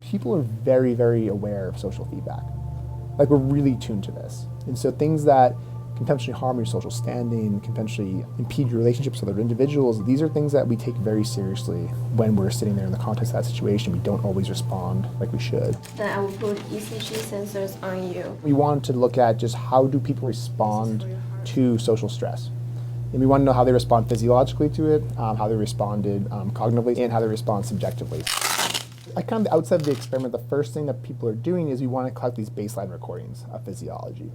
People are very, very aware of social feedback. Like, we're really tuned to this. And so things that can potentially harm your social standing, can potentially impede your relationships with other individuals, these are things that we take very seriously when we're sitting there in the context of that situation. We don't always respond like we should. Then I will put ECG sensors on you. We wanted to look at just how do people respond to social stress. And we want to know how they respond physiologically to it, how they responded cognitively, and how they respond subjectively. At kind of the outset of the experiment, the first thing that people are doing is we want to collect these baseline recordings of physiology.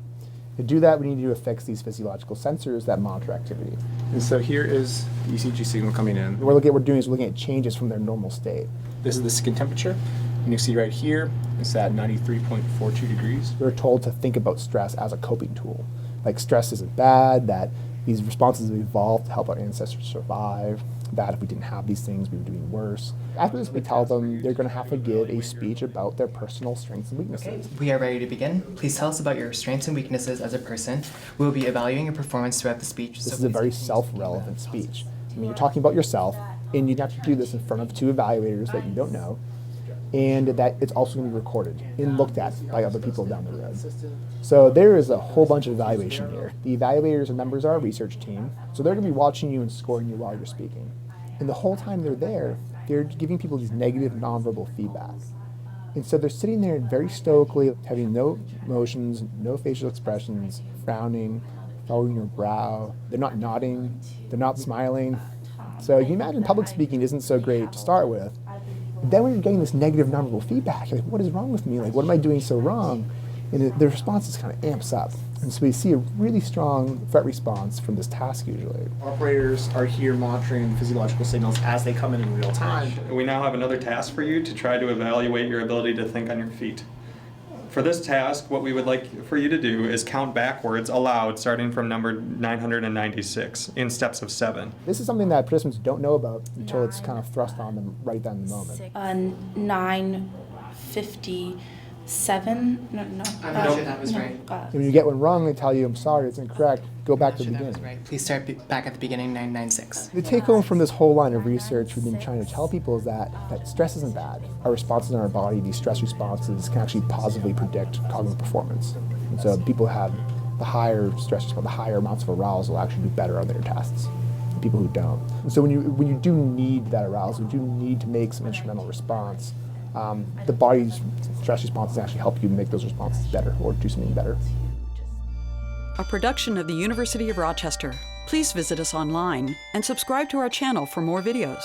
To do that, we need to affix these physiological sensors that monitor activity. And so here is the ECG signal coming in. What we're doing is we're looking at changes from their normal state. This is the skin temperature. And you see right here, it's at 93.42 degrees. We're told to think about stress as a coping tool. Like, stress isn't bad, that these responses have evolved to help our ancestors survive, that if we didn't have these things, we were doing worse. After this, we tell them they're going to have to give a speech about their personal strengths and weaknesses. Okay, we are ready to begin. Please tell us about your strengths and weaknesses as a person. We will be evaluating your performance throughout the speech. This is a very self-relevant speech. I mean, you're talking about yourself, and you'd have to do this in front of two evaluators that you don't know, and that it's also going to be recorded and looked at by other people down the road. So there is a whole bunch of evaluation here. The evaluators are members of our research team, so they're going to be watching you and scoring you while you're speaking. And the whole time they're there, they're giving people these negative nonverbal feedback. And so they're sitting there very stoically, having no emotions, no facial expressions, frowning, lowering your brow. They're not nodding, they're not smiling. So you can imagine public speaking isn't so great to start with. Then when you're getting this negative nonverbal feedback, you're like, what is wrong with me? Like, what am I doing so wrong? And the response just kind of amps up. And so we see a really strong threat response from this task usually. Operators are here monitoring physiological signals as they come in real time. We now have another task for you to try to evaluate your ability to think on your feet. For this task, what we would like for you to do is count backwards aloud, starting from number 996 in steps of 7. This is something that participants don't know about until it's kind of thrust on them right then in the moment. 957. No. I'm not sure that was right. And when you get one wrong, they tell you, I'm sorry, it's incorrect. Go back to the That was beginning. right. Please start back at the beginning, 996. The take home from this whole line of research we've been trying to tell people is that stress isn't bad. Our responses in our body, these stress responses, can actually positively predict cognitive performance. And so people who have the higher stress response, the higher amounts of arousal will actually do better on their tests than people who don't. And so when you do need that arousal, you do need to make some instrumental response, the body's stress responses actually help you make those responses better or do something better. A production of the University of Rochester. Please visit us online and subscribe to our channel for more videos.